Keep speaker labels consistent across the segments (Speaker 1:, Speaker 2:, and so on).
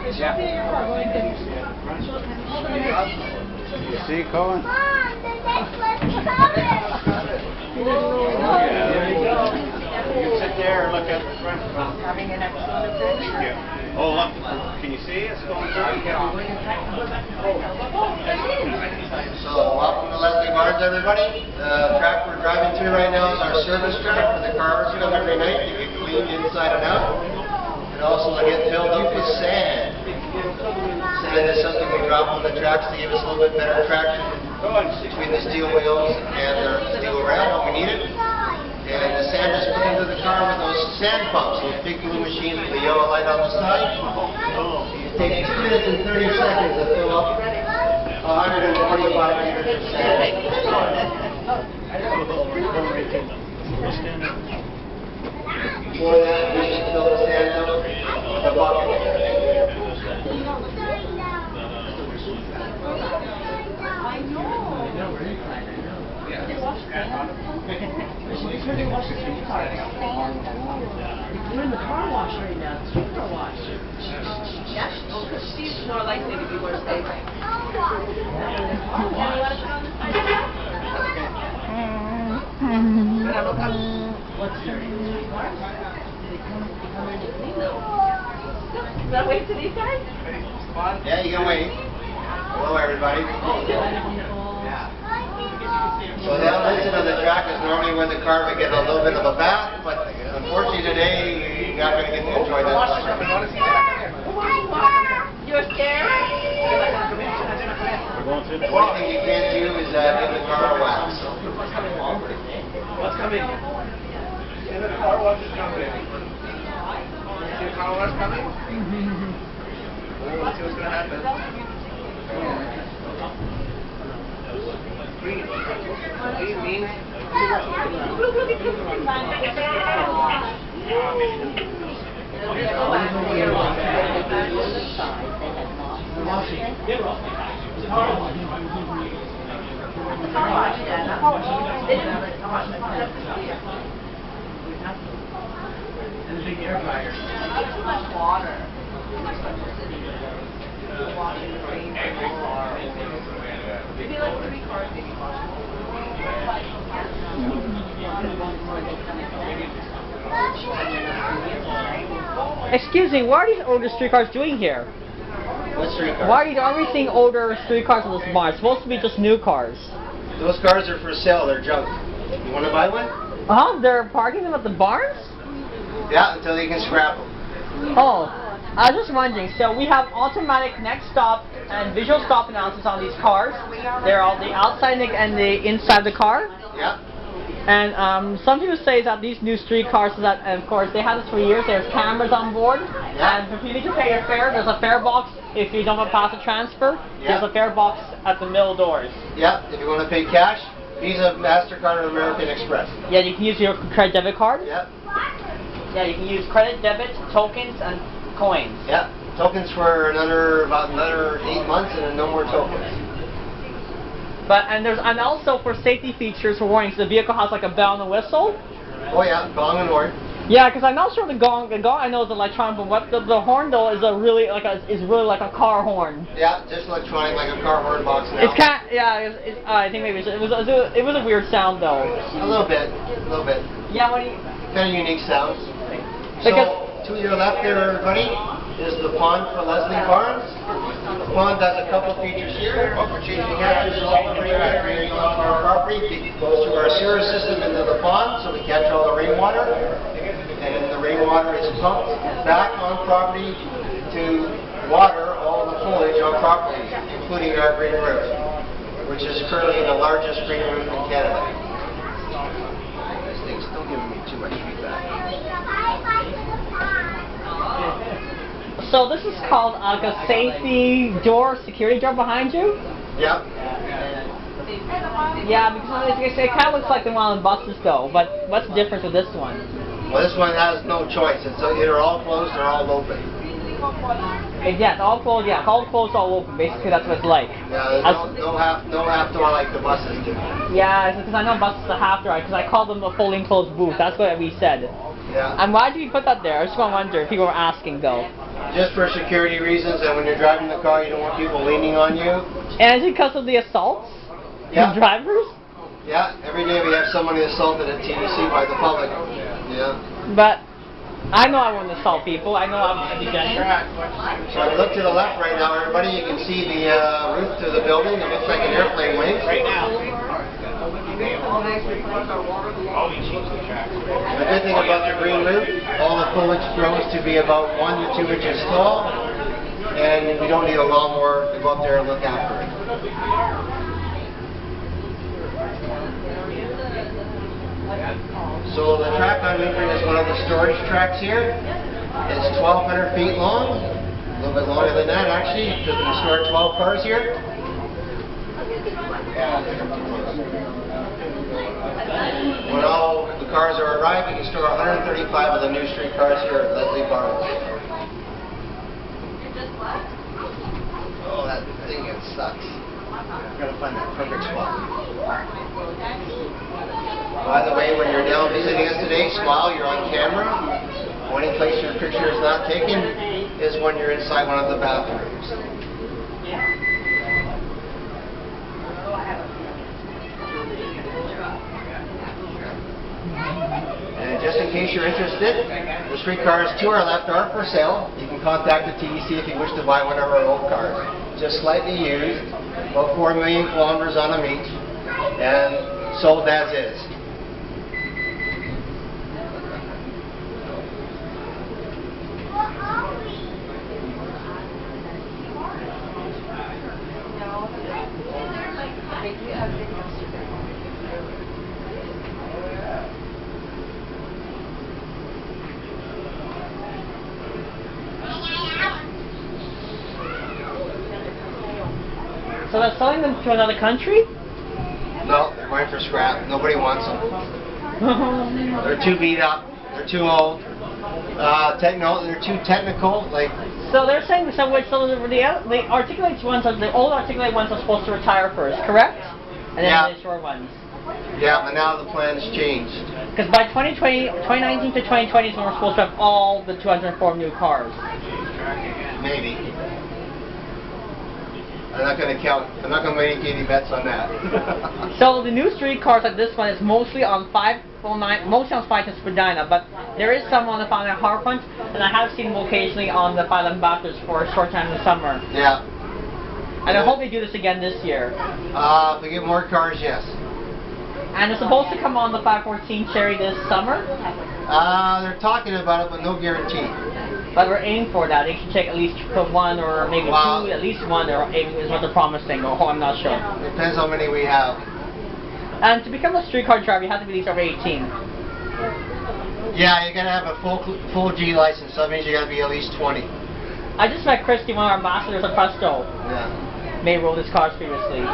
Speaker 1: Yeah. You see, Colin?
Speaker 2: Mom, the necklace coming!
Speaker 1: You sit there and look at the front.
Speaker 3: Having an excellent day.
Speaker 1: Yeah. Oh, look. Can you see it's going through?
Speaker 4: So, welcome to Leslie Barnes, everybody. The track we're driving through right now is our service track where the cars come every night to get cleaned inside and out. And also to get filled up with sand. Sand is something we drop on the tracks to give us a little bit better traction between the steel wheels and the steel rail when we need it. And the sand is put into the car with those sand pumps, those big blue machines with the yellow light on the side. It takes 2 minutes and 30 seconds to fill up 145 liters of sand. For that, we should fill the sand up with a bucket.
Speaker 3: We're in the car wash right now, the streetcar wash. Yeah? Oh, because she's more likely to be more safe. Yeah. What's her name? Is that wait to these guys?
Speaker 4: Yeah, you can wait. Hello, everybody. So the exit of the track is normally where the car would get a little bit of a bath, but unfortunately today you're not going to get to enjoy that much.
Speaker 3: You're scared?
Speaker 4: The only thing you can't do is give the car a wax.
Speaker 1: What's coming? See the car wash is coming. See the car wash coming? Let's see what's going to happen. Green. Green means and the big air fryer.
Speaker 3: Too much water. Washing the green. Maybe like 3 cars, maybe.
Speaker 5: Excuse me, what are these older streetcars doing here?
Speaker 4: What streetcar?
Speaker 5: Why are we seeing older streetcars in this barn? It's supposed to be just new cars.
Speaker 4: Those cars are for sale, they're junk. You want to buy one?
Speaker 5: They're parking them at the barns?
Speaker 4: Yeah, until you can scrap them.
Speaker 5: Oh, I was just wondering, so we have automatic connect stop and visual stop announcements on these cars. They're all the outside and the inside of the car.
Speaker 4: Yeah.
Speaker 5: And some people say that these new streetcars, that, and of course they have this for years, there's cameras on board.
Speaker 4: Yeah.
Speaker 5: And if you need to pay your fare, there's a fare box. If you don't have a pass a transfer,
Speaker 4: Yeah.
Speaker 5: there's a fare box at the middle doors.
Speaker 4: Yeah, if you want to pay cash, Visa, MasterCard, or American Express.
Speaker 5: Yeah, you can use your credit debit card.
Speaker 4: Yeah.
Speaker 5: Yeah, you can use credit, debit, tokens, and coins.
Speaker 4: Yeah. Tokens for about another 8 months, and then no more tokens.
Speaker 5: And also for safety features for warnings, the vehicle has like a bell and a whistle.
Speaker 4: Oh yeah, gong and horn.
Speaker 5: Yeah, because I'm not sure the gong I know is electronic, but what the horn though is really like a car horn.
Speaker 4: Yeah, just electronic, like a car horn box now.
Speaker 5: It's kind I think maybe it was a weird sound though.
Speaker 4: A little bit.
Speaker 5: Yeah, what do you?
Speaker 4: Kind of unique sounds.
Speaker 5: Because
Speaker 4: So, to your left there, everybody, is the pond for Leslie Barnes. The pond has a couple features here. It captures all the rain draining off our property. It goes through our sewer system into the pond, so we catch all the rainwater. And the rainwater is pumped back on property to water all the foliage on property, including our green roof, which is currently the largest green roof in Canada. This thing's still giving me too much feedback.
Speaker 5: so this is called like a safety door, security door behind you.
Speaker 4: Yep.
Speaker 5: Yeah, because it kind of looks like the one on the buses though. But what's the difference with this one?
Speaker 4: Well, this one has no choice. It's either all closed or all open.
Speaker 5: Yeah, it's all closed. Yeah, all closed, all open. Basically, that's what it's like.
Speaker 4: Yeah, there's no half door like the buses do.
Speaker 5: Yeah, because I know buses are half door. Because I call them a fully enclosed booth. That's what we said.
Speaker 4: Yeah.
Speaker 5: And why do you put that there? I just want to wonder. People were asking though.
Speaker 4: Just for security reasons, and when you're driving the car, you don't want people leaning on you.
Speaker 5: And is it because of the assaults?
Speaker 4: Yeah.
Speaker 5: The drivers?
Speaker 4: Yeah, every day we have somebody assaulted at TTC by the public. Yeah.
Speaker 5: But I know I wouldn't assault people. I know I'm a degenerate.
Speaker 4: So if you look to the left right now, everybody, you can see the roof to the building. It looks like an airplane wing.
Speaker 1: Right now.
Speaker 4: The good thing about the green roof, all the foliage grows to be about 1 to 2 inches tall, and we don't need a lawnmower to go up there and look after it. So the track I'm moving is one of the storage tracks here. It's 1,200 feet long, a little bit longer than that actually, because we can store 12 cars here. When all the cars are arrived, you can store 135 of the new streetcars here at Leslie Barnes. Oh, that thing, it sucks. I've got to find that perfect spot. By the way, when you're down visiting us today, smile, you're on camera. One place your picture is not taken is when you're inside one of the bathrooms. And just in case you're interested, the streetcars to our left are for sale. You can contact the TTC if you wish to buy one of our old cars. Just slightly used, about 4 million kilometers on them each, and sold as is.
Speaker 5: So they're selling them to another country?
Speaker 4: No, they're going for scrap. Nobody wants them. They're too beat up. They're too old. They're too technical.
Speaker 5: So they're saying the articulated ones, the old articulated ones are supposed to retire first, correct? And then the short ones.
Speaker 4: Yeah, but now the plan's changed.
Speaker 5: Because by 2019 to 2020 is when we're supposed to have all the 204 new cars.
Speaker 4: Maybe. I'm not going to count. I'm not going to make any bets on that.
Speaker 5: So the new street cars like this one is mostly on 509, mostly on 5 to Spadina, but there is some on the 509 Harfront, and I have seen them occasionally on the 511 Baptist for a short time in the summer.
Speaker 4: Yeah.
Speaker 5: And I hope they do this again this year.
Speaker 4: If we get more cars, yes.
Speaker 5: And it's supposed to come on the 514 Cherry this summer.
Speaker 4: They're talking about it, but no guarantee.
Speaker 5: But we're aiming for that. They should take at least one or maybe two, at least one is what they're promising, or I'm not sure.
Speaker 4: Depends how many we have.
Speaker 5: And to become a streetcar driver, you have to be at least over 18.
Speaker 4: Yeah, you gotta have a full G license, so that means you gotta be at least 20.
Speaker 5: I just met Christy, one of our ambassadors at Presto.
Speaker 4: Yeah.
Speaker 5: May rode his cars previously.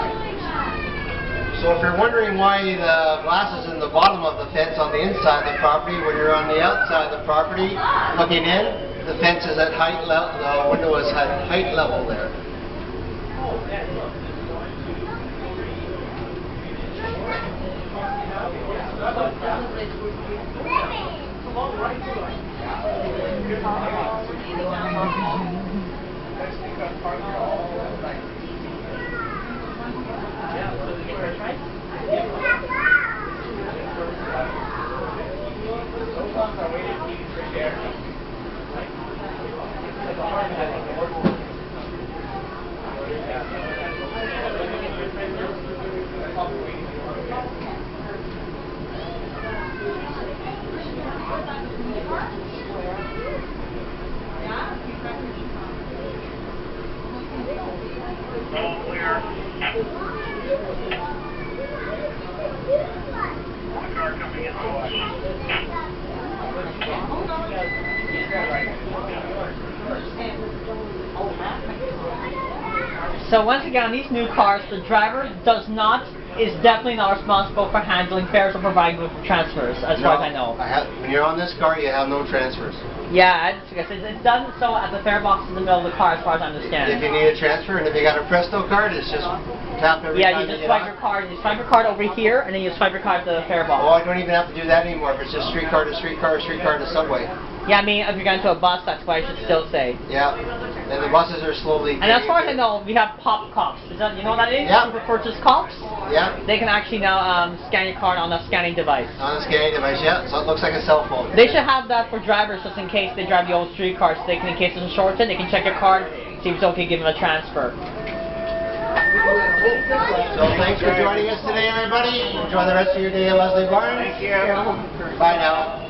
Speaker 4: So if you're wondering why the glass is in the bottom of the fence on the inside of the property, when you're on the outside of the property looking in, the fence is at height level, the window is at height level there.
Speaker 5: So once again, on these new cars, the driver does not is definitely not responsible for handling fares or providing with transfers, as far as I know.
Speaker 4: When you're on this car, you have no transfers.
Speaker 5: Yeah, it's done so at the fare box in the middle of the car, as far as I understand.
Speaker 4: If you need a transfer, and if you got a Presto card, it's just tap every time
Speaker 5: you just swipe your card. You swipe your card over here, and then you swipe your card to the fare box.
Speaker 4: Oh, I don't even have to do that anymore. If it's just streetcar to streetcar, streetcar to subway.
Speaker 5: Yeah, I mean, if you're going to a bus, that's what I should still say.
Speaker 4: Yeah, and the buses are slowly...
Speaker 5: And as far as I know, we have pop cops. You know what that is?
Speaker 4: Yeah.
Speaker 5: Super purchase cops?
Speaker 4: Yeah.
Speaker 5: They can actually now scan your card on a scanning device.
Speaker 4: On a scanning device, yeah. So it looks like a cell phone.
Speaker 5: They should have that for drivers, just in case they drive the old streetcar, so they can, in case it's a shorten, they can check your card, see if it's okay, give them a transfer.
Speaker 4: So thanks for joining us today, everybody. Enjoy the rest of your day at Leslie Barnes.
Speaker 1: Thank you.
Speaker 4: Bye now.